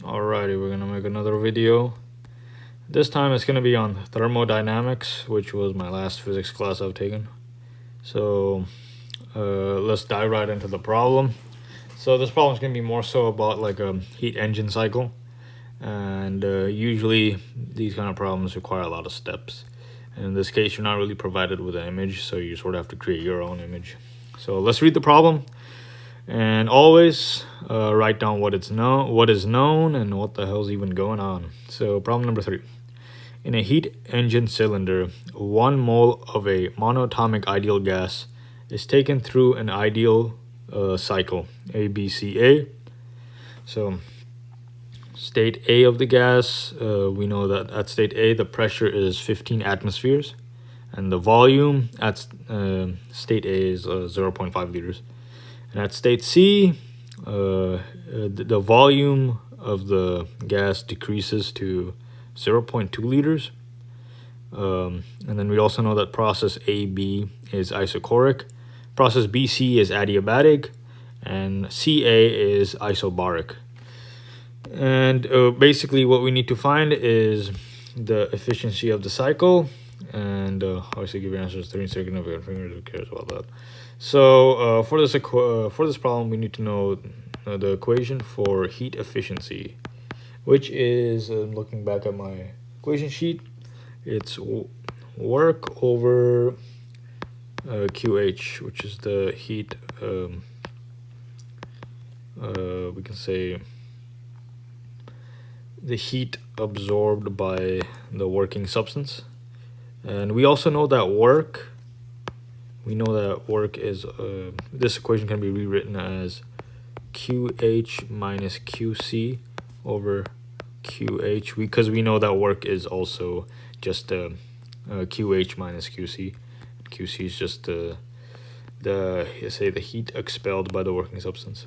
Alrighty, we're gonna make another video. This time it's gonna be on thermodynamics, which was my last physics class I've taken. So let's dive right into the problem. So this problem is gonna be more so about like a heat engine cycle, and usually these kind of problems require a lot of steps. And in this case, you're not really provided with an image, so you sort of have to create your own image. So let's read the problem. And always write down what is known, and what the hell's even going on. So problem number 3. In a heat engine cylinder, 1 mole of a monatomic ideal gas is taken through an ideal cycle, ABCA. So state A of the gas, we know that at state A the pressure is 15 atmospheres, and the volume at state A is 0.5 liters. And at state C, the volume of the gas decreases to 0.2 liters. And then we also know that process AB is isochoric, process BC is adiabatic, and CA is isobaric. And basically what we need to find is the efficiency of the cycle, and obviously give your answers 30 seconds of your fingers, who cares about that. So for this problem, we need to know the equation for heat efficiency, which is, looking back at my equation sheet, it's work over QH, which is the heat, we can say the heat absorbed by the working substance. And we also know that work is, this equation can be rewritten as QH minus QC over QH, because we know that work is also just QH minus QC. QC is just the heat expelled by the working substance.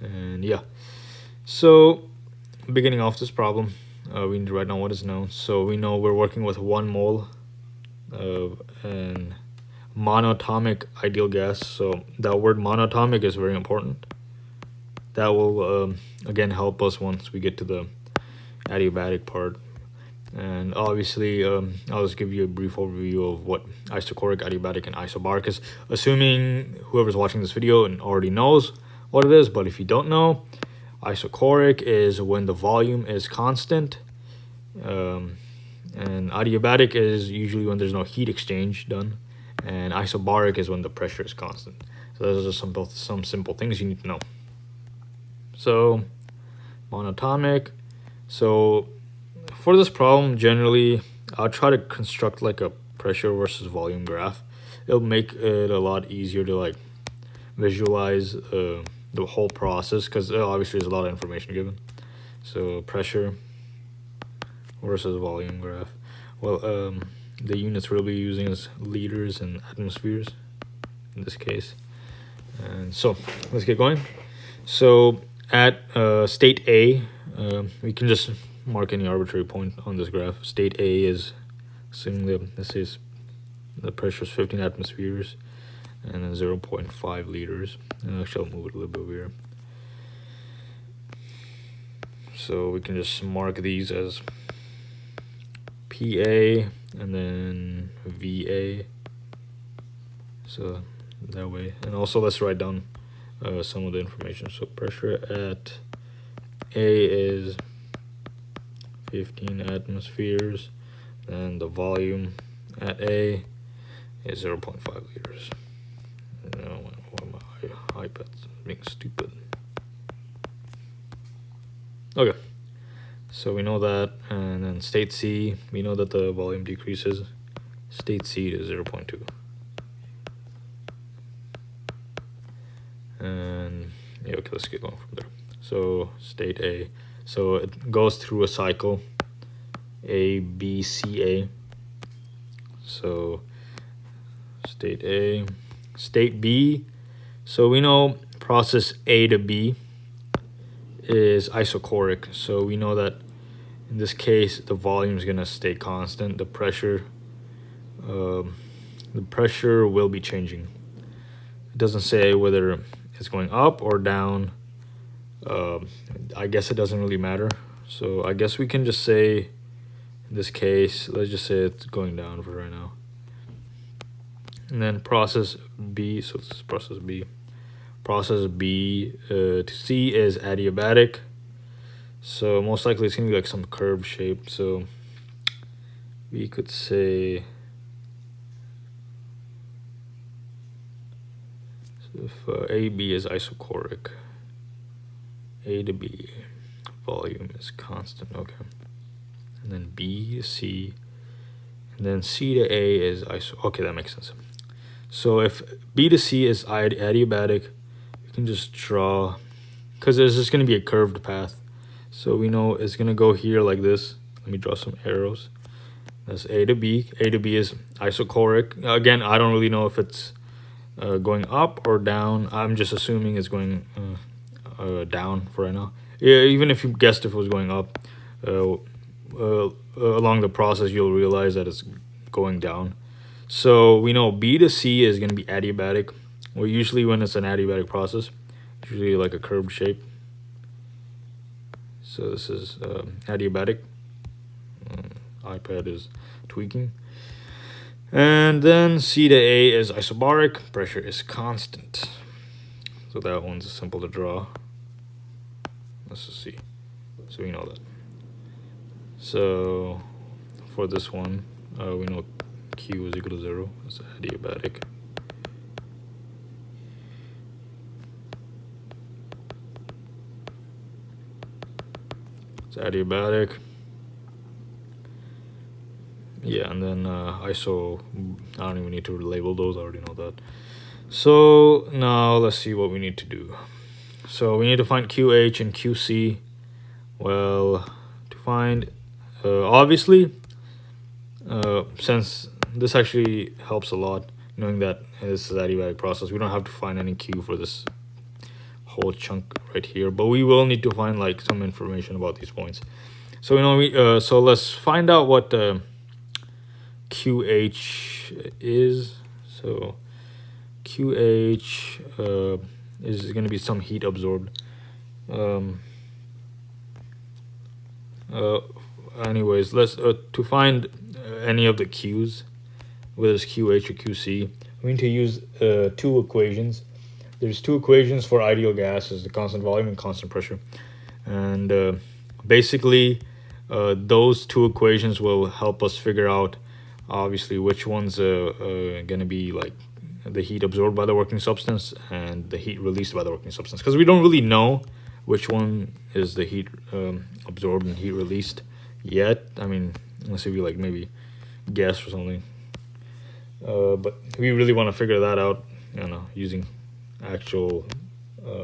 And yeah, so beginning off this problem, we need to write down what is known. So we know we're working with 1 mole of an monatomic ideal gas. So that word monatomic is very important. That will again help us once we get to the adiabatic part. And obviously I'll just give you a brief overview of what isochoric, adiabatic, and isobaric is, assuming whoever's watching this video already knows what it is. But if you don't know, isochoric is when the volume is constant, and adiabatic is usually when there's no heat exchange done, and isobaric is when the pressure is constant. So those are some simple things you need to know. So monatomic. So for this problem, generally I'll try to construct like a pressure versus volume graph. It'll make it a lot easier to like visualize the whole process, because obviously there's a lot of information given. So pressure versus volume graph. Well, the units we'll be using is liters and atmospheres in this case. And so let's get going. So at state A, we can just mark any arbitrary point on this graph. State A is assuming the pressure is 15 atmospheres and then 0.5 liters. And actually I'll move it a little bit over here. So we can just mark these as PA and then VA. So that way. And also let's write down some of the information. So pressure at A is 15 atmospheres, and the volume at A is 0.5 liters. My iPad's being stupid. Okay, so we know that. And then state C, we know that the volume decreases. State C is 0.2. And yeah, okay, let's get going from there. So state A, so it goes through a cycle, A, B, C, A. So state A. State B, so we know process A to B is isochoric. So we know that in this case the volume is going to stay constant. The pressure will be changing. It doesn't say whether it's going up or down I guess it doesn't really matter. So I guess we can just say, in this case, let's just say it's going down for right now. And then process B, so this is process B. Process B to C is adiabatic. So most likely it's going to be like some curved shape. So we could say, so if AB is isochoric, A to B, volume is constant, okay. And then B to C, and then C to A is okay, that makes sense. So if B to C is adiabatic, you can just draw, because there's just going to be a curved path. So we know it's going to go here like this. Let me draw some arrows. That's A to B. A to B is isochoric. Again, I don't really know if it's going up or down. I'm just assuming it's going down for right now. Yeah, even if you guessed if it was going up, along the process, you'll realize that it's going down. So we know B to C is going to be adiabatic. Well, usually when it's an adiabatic process, it's usually like a curved shape. So this is adiabatic. iPad is tweaking. And then C to A is isobaric. Pressure is constant. So that one's simple to draw. Let's just see. So we know that. So for this one, we know Q is equal to 0. That's adiabatic. It's adiabatic. Yeah, and then iso, I don't even need to label those, I already know that. So now let's see what we need to do. So we need to find QH and QC. Well, to find, obviously, since this actually helps a lot, knowing that this is adiabatic process, we don't have to find any Q for this whole chunk right here, but we will need to find like some information about these points. So so let's find out what QH is. So QH is going to be some heat absorbed. Anyways, let's to find any of the Q's, whether it's QH or QC, we need to use two equations. There's two equations for ideal gases, the constant volume and constant pressure. And basically, those two equations will help us figure out, obviously, which one's going to be like the heat absorbed by the working substance and the heat released by the working substance. Because we don't really know which one is the heat absorbed and heat released yet. I mean, unless we like maybe guess or something. But we really want to figure that out, using actual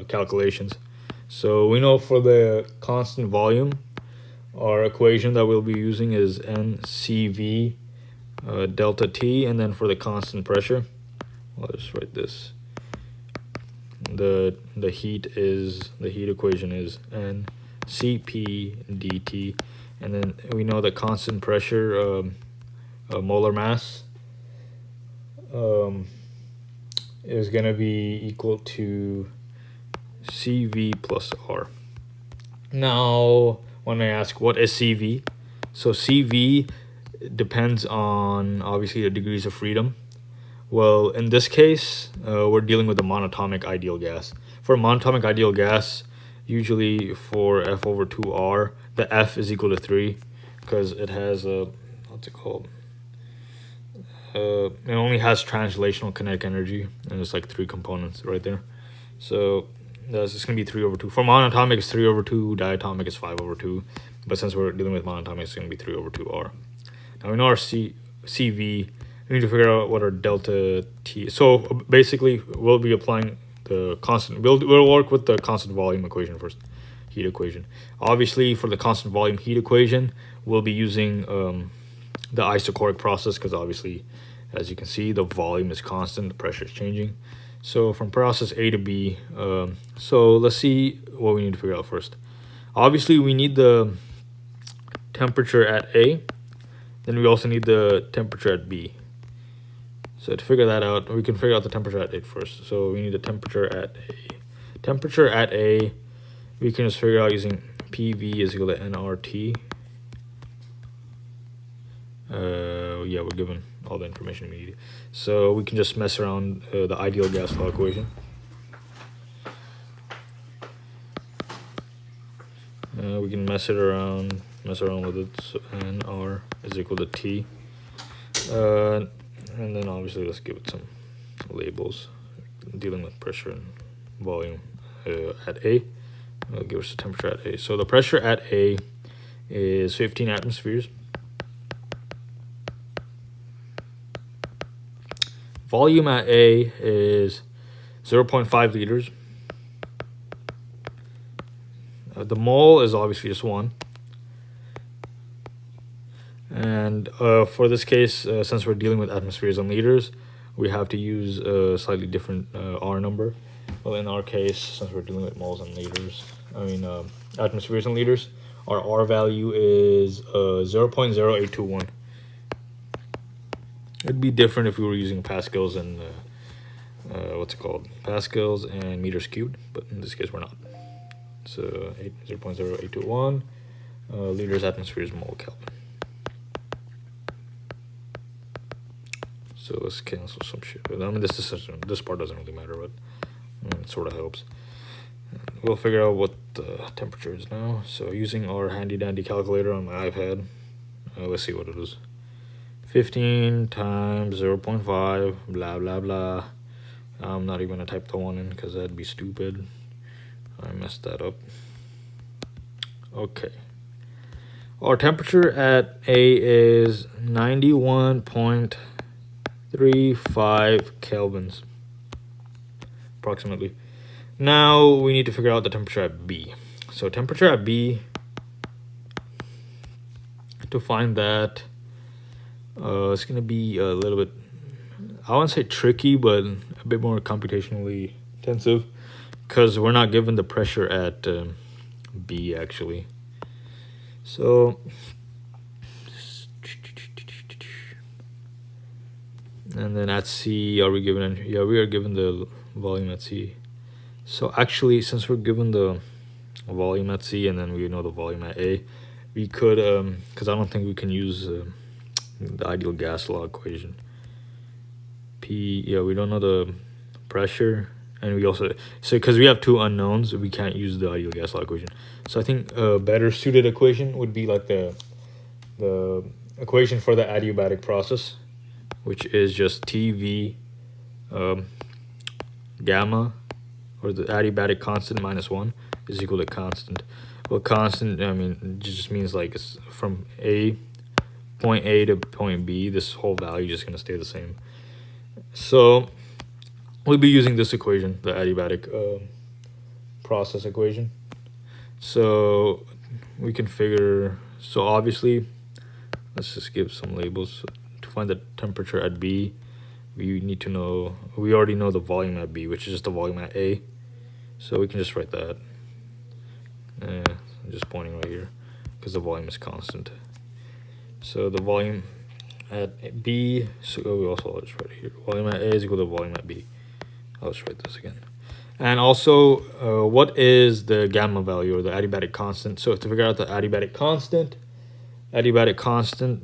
calculations. So we know for the constant volume, our equation that we'll be using is NCV delta T, and then for the constant pressure, I'll just write this. The heat equation is NCP dt, and then we know the constant pressure, molar mass, is going to be equal to CV plus R. Now, when I ask what is CV, so CV depends on obviously the degrees of freedom. Well, in this case, we're dealing with a monatomic ideal gas. For a monatomic ideal gas, usually for F over 2R, the F is equal to 3 because it has a, what's it called? It only has translational kinetic energy, and it's like 3 components right there. So that's just going to be 3 over 2. For monatomic, it's 3 over 2. Diatomic is 5 over 2. But since we're dealing with monatomic, it's going to be 3 over 2R. Now we know our CV. We need to figure out what our delta T is. So basically, we'll be applying the constant. We'll work with the constant volume equation first, heat equation. Obviously, for the constant volume heat equation, we'll be using the isochoric process because obviously, as you can see, the volume is constant, the pressure is changing. So from process A to B, so let's see what we need to figure out first. Obviously, we need the temperature at A. Then we also need the temperature at B. So to figure that out, we can figure out the temperature at A first. So we need the temperature at A. Temperature at A we can just figure out using PV is equal to nRT. Yeah, we're given all the information we need. So we can just mess around the ideal gas law equation. We can mess around with it. So nR is equal to T. And then obviously let's give it some labels dealing with pressure and volume at A. I'll give us the temperature at A. So the pressure at A is 15 atmospheres. Volume at A is 0.5 liters. The mole is obviously just 1. And for this case, since we're dealing with atmospheres and liters, we have to use a slightly different R number. Well, in our case, since we're dealing with moles and liters, atmospheres and liters, our R value is 0.0821. It'd be different if we were using pascals and pascals and meters cubed, but in this case we're not. So 0.0821 liters, atmospheres, mole, Kelvin. So let's cancel some shit. I mean, this part doesn't really matter, but it sort of helps. We'll figure out what the temperature is now. So using our handy dandy calculator on my iPad, let's see what it is. 15 times 0.5, blah, blah, blah. I'm not even going to type the 1 in because that'd be stupid. I messed that up. Okay. Our temperature at A is 91.35 kelvins, approximately. Now we need to figure out the temperature at B. So temperature at B, to find that, it's going to be a little bit, I wouldn't say tricky, but a bit more computationally intensive, because we're not given the pressure at B, actually. So, and then at C, are we given? Yeah, we are given the volume at C. So actually, since we're given the volume at C and then we know the volume at A, we could, because I don't think we can use the ideal gas law equation. We don't know the pressure, and we also, because we have two unknowns, we can't use the ideal gas law equation. So I think a better suited equation would be like the equation for the adiabatic process, which is just TV gamma, or the adiabatic constant minus 1 is equal to constant. Well, constant, I mean, it just means like it's from point A to point B, this whole value is just going to stay the same. So we'll be using this equation, the adiabatic process equation. So we can figure, so obviously, let's just give some labels. So to find the temperature at B, we need to know, we already know the volume at B, which is just the volume at A. So we can just write that. I'm just pointing right here because the volume is constant. So the volume at B, so we also, I'll just write it here. Volume at A is equal to volume at B. I'll just write this again. And also, what is the gamma value, or the adiabatic constant? So to figure out the adiabatic constant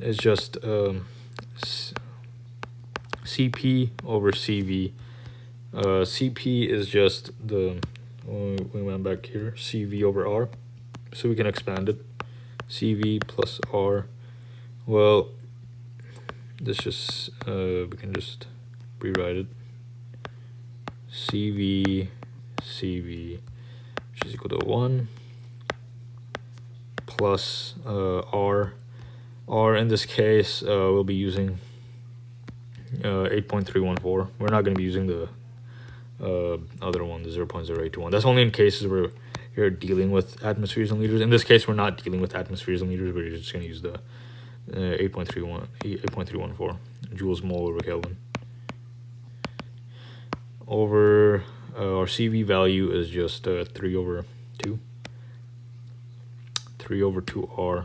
is just Cp over Cv. Cp is just the, we went back here, Cv over R. So we can expand it. Cv plus R. Well, this just, we can just rewrite it. Cv, which is equal to 1, plus R. R in this case, we'll be using 8.314. We're not going to be using the other one, the 0.0821. That's only in cases where you're dealing with atmospheres and liters. In this case, we're not dealing with atmospheres and liters. We're just going to use the 8.314 joules mole over Kelvin. Over our Cv value is just 3 over 2. 3 over 2R.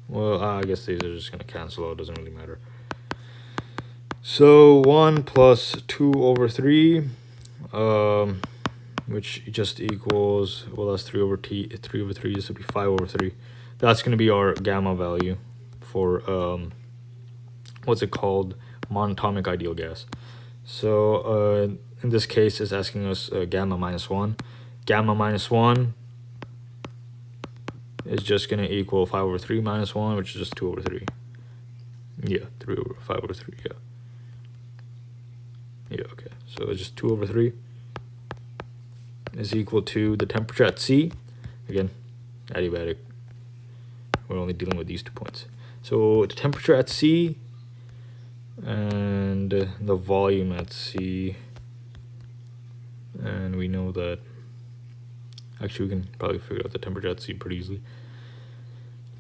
Well, I guess these are just going to cancel out. It doesn't really matter. So 1 plus 2 over 3. which just equals, well, that's 3 over 3, this would be 5 over 3. That's going to be our gamma value for, what's it called, monatomic ideal gas. So in this case, it's asking us gamma minus 1. Gamma minus 1 is just going to equal 5 over 3 minus 1, which is just 2 over 3. Yeah, 5 over 3, yeah. Yeah, okay. So it's just 2 over 3 is equal to the temperature at C. Again, adiabatic. We're only dealing with these 2 points. So the temperature at C and the volume at C. And we know that, actually we can probably figure out the temperature at C pretty easily.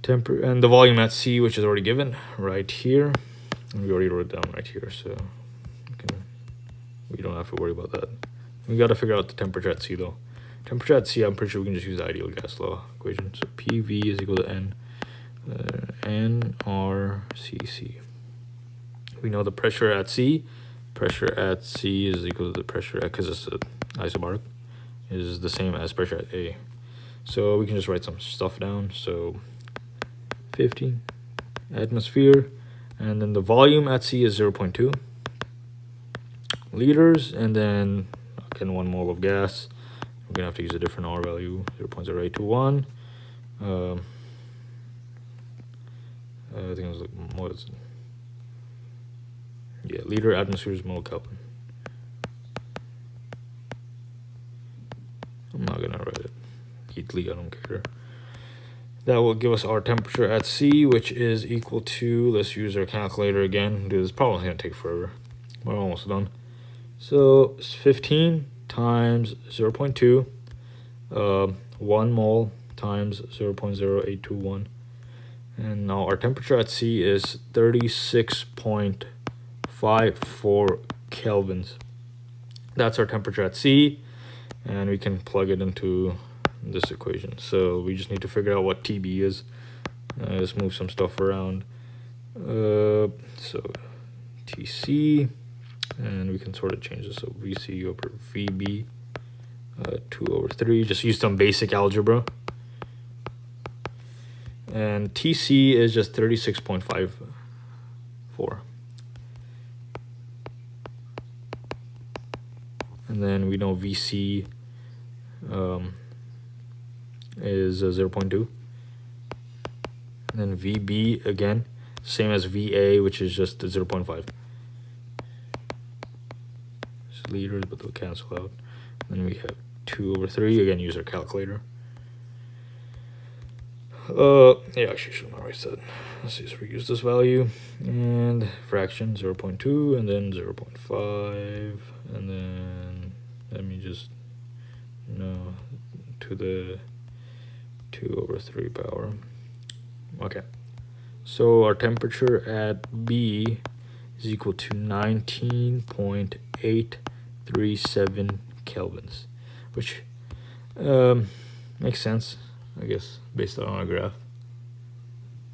And the volume at C, which is already given right here. And we already wrote it down right here, so we don't have to worry about that. We got to figure out the temperature at C though. Temperature at C, I'm pretty sure we can just use the ideal gas law equation. So PV is equal to nRCC. We know the pressure at C. Pressure at C is equal to the pressure at, because it's isobaric, is the same as pressure at A. So we can just write some stuff down. So 15 atmosphere, and then the volume at C is 0.2 liters, and then again 1 mole of gas. We're gonna have to use a different R value, 0.0821. I think it was like moles. Yeah, liter atmospheres mole Kelvin. I'm not gonna write it neatly, I don't care. That will give us our temperature at C, which is equal to, let's use our calculator again. Dude, this problem is gonna take forever. We're almost done. So it's 15 times 0.2, 1 mole times 0.0821. And now our temperature at C is 36.54 kelvins. That's our temperature at C, and we can plug it into this equation. So we just need to figure out what TB is. Let's move some stuff around. So TC, and we can sort of change this. So VC over VB, 2 over 3. Just use some basic algebra. And TC is just 36.54. And then we know VC is 0.2. And then VB, again, same as VA, which is just 0.5. It's liters, but they'll cancel out. And then we have 2 over 3. Again, use our calculator. Yeah, actually, should not write that. Let's see, so we use this value. And fraction, 0.2, and then 0.5. And then, let me just, no, to the 2 over 3 power. Okay, so our temperature at B is equal to 19.837 kelvins, which makes sense, I guess, based on our graph.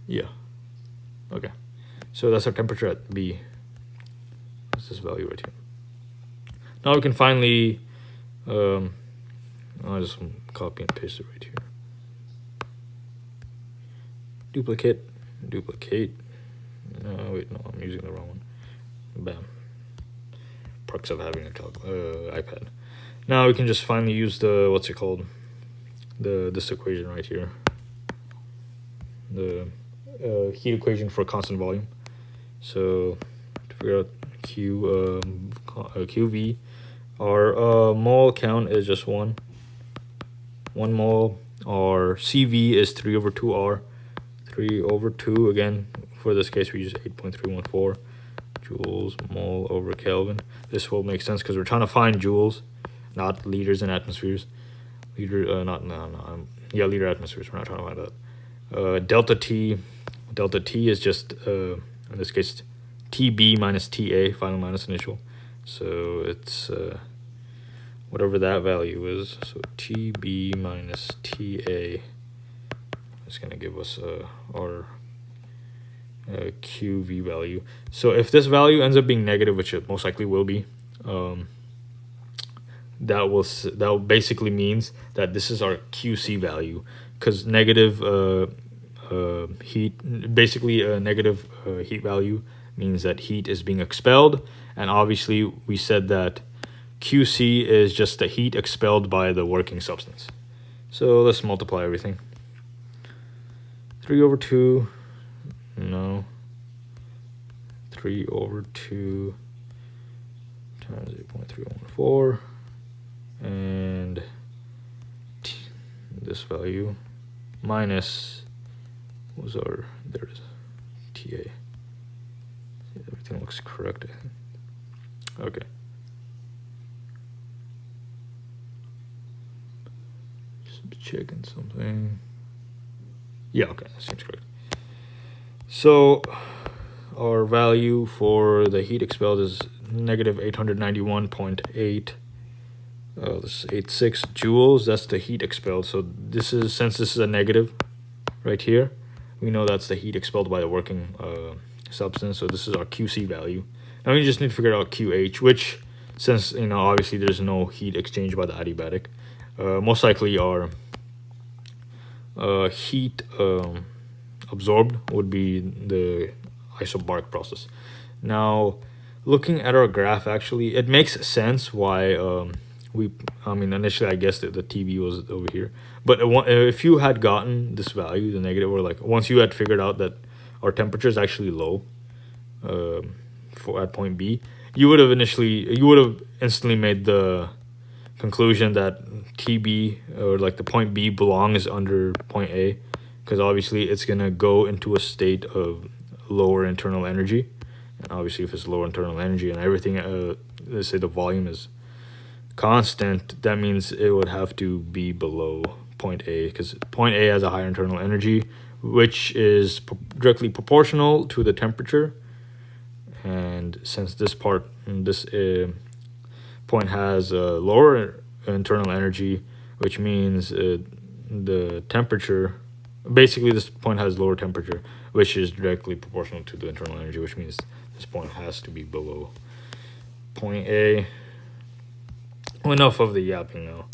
Yeah, okay, so that's our temperature at B. That's this value right here. Now we can finally, I'll just copy and paste it right here. Duplicate. No, wait, no, I'm using the wrong one. Bam. Perks of having a iPad. Now we can just finally use the, what's it called? This equation right here. The heat equation for constant volume. So to figure out QV, our mole count is just 1 mole. Our CV is 3 over 2R. 3 over 2, again, for this case, we use 8.314 joules mole over Kelvin. This will make sense because we're trying to find joules, not liters and atmospheres. Liter atmospheres, we're not trying to find that. Delta T is just, in this case, TB minus TA, final minus initial. So it's whatever that value is. So TB minus TA is going to give us our QV value. So if this value ends up being negative, which it most likely will be, that basically means that this is our QC value, because negative heat, basically a negative heat value means that heat is being expelled, and obviously we said that QC is just the heat expelled by the working substance. So let's multiply everything. 3 over 2, no, 3 over 2 times 8.314, and this value minus, what was our, there it is, TA. Everything looks correct, I think. Okay. Just checking something. Yeah, okay, that seems correct. So our value for the heat expelled is negative 891.8 86 joules. That's the heat expelled. So this is, since this is a negative right here, we know that's the heat expelled by the working substance. So this is our QC value. Now we just need to figure out QH, which, since obviously there's no heat exchange by the adiabatic, most likely our heat absorbed would be the isobaric process. Now, looking at our graph, actually, it makes sense why initially I guessed that the TB was over here. But if you had gotten this value, the negative, or like once you had figured out that our temperature is actually low at point B, you would have instantly made the conclusion that TB, or like the point B, belongs under point A, because obviously it's going to go into a state of lower internal energy. And obviously if it's lower internal energy and everything, let's say the volume is constant, that means it would have to be below point A, because point A has a higher internal energy, which is directly proportional to the temperature. And since this point has a lower internal energy, which means the temperature, basically this point has lower temperature, which is directly proportional to the internal energy, which means this point has to be below point A. Enough of the yapping now.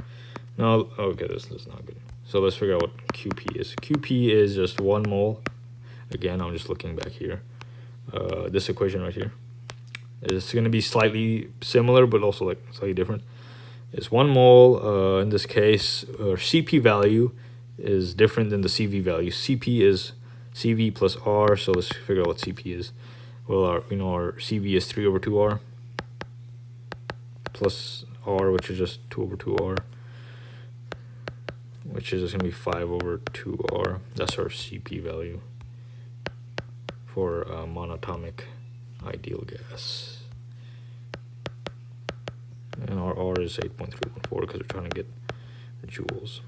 Now, okay, this is not good. So let's figure out what QP is. QP is just 1 mole. Again, I'm just looking back here. This equation right here is going to be slightly similar, but also like slightly different. It's 1 mole. In this case, our CP value is different than the CV value. CP is CV plus R. So let's figure out what CP is. Well, our CV is 3 over 2R plus R, which is just 2 over 2R, which is just going to be 5 over 2R. That's our CP value for monatomic ideal gas. And our R is 8.314 because we're trying to get joules.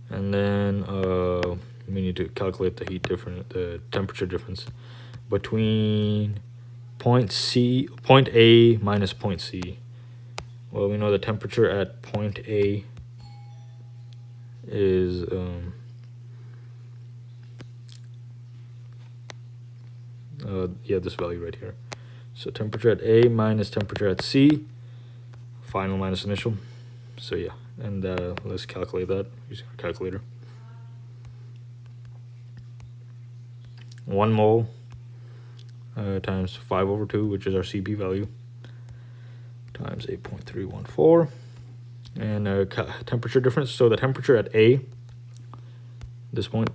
And then we need to calculate the temperature difference between point A minus point C. Well, we know the temperature at point A is this value right here. So temperature at A minus temperature at C, final minus initial. So yeah, and let's calculate that using our calculator. 1 mole times 5 over 2, which is our CP value, times 8.314, and temperature difference. So the temperature at A, this point,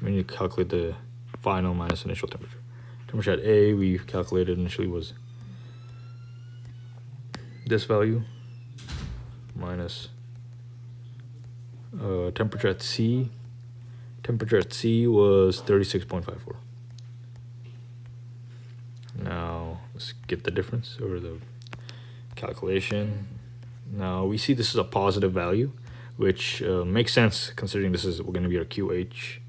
we need to calculate the final minus initial temperature. Temperature at A, we calculated initially, was this value minus temperature at C. Temperature at C was 36.54. Now let's get the difference over the calculation. Now we see this is a positive value, which makes sense considering this is going to be our QH,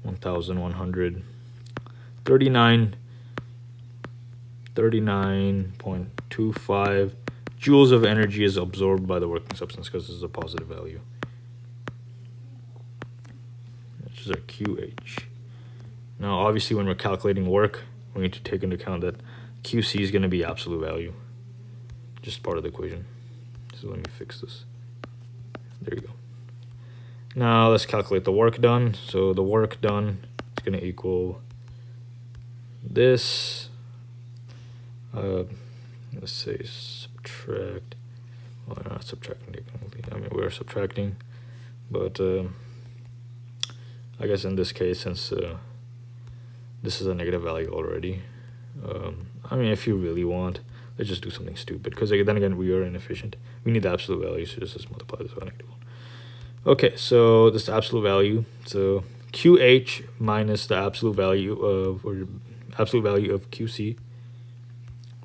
39.25 joules of energy is absorbed by the working substance because this is a positive value, which is our QH. Now obviously when we're calculating work, we need to take into account that QC is going to be absolute value, just part of the equation. So let me fix this. There you go. Now let's calculate the work done. So the work done is going to equal this. Let's say subtract. Well, we're not subtracting technically. I mean, we're subtracting, but I guess in this case, since this is a negative value already, I mean, if you really want, let's just do something stupid, because then again, we are inefficient. We need the absolute value, so just multiply this by -1. Okay, so this absolute value, so QH minus the absolute value of, or absolute value of QC,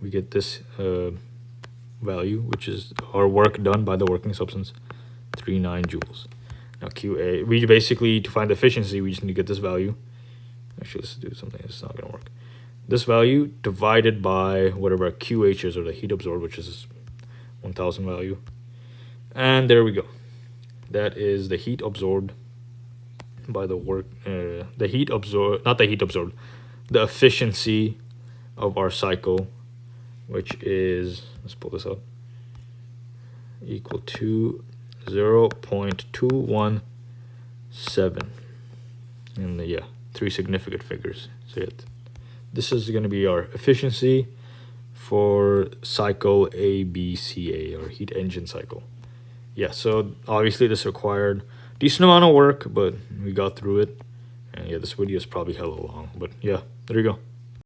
we get this value, which is our work done by the working substance, 39 joules. Now QA, we basically, to find the efficiency, we just need to get this value. Actually, let's do something that's not going to work. This value divided by whatever QH is, or the heat absorbed, which is 1000 value. And there we go. That is the heat absorbed by the work, the heat absorbed, not the heat absorbed, the efficiency of our cycle, which is, let's pull this up, equal to 0.217. And yeah, 3 significant figures. So yeah, this is going to be our efficiency for cycle ABCA, or heat engine cycle. Yeah, so obviously this required a decent amount of work, but we got through it. And yeah, this video is probably hella long, but yeah, there you go.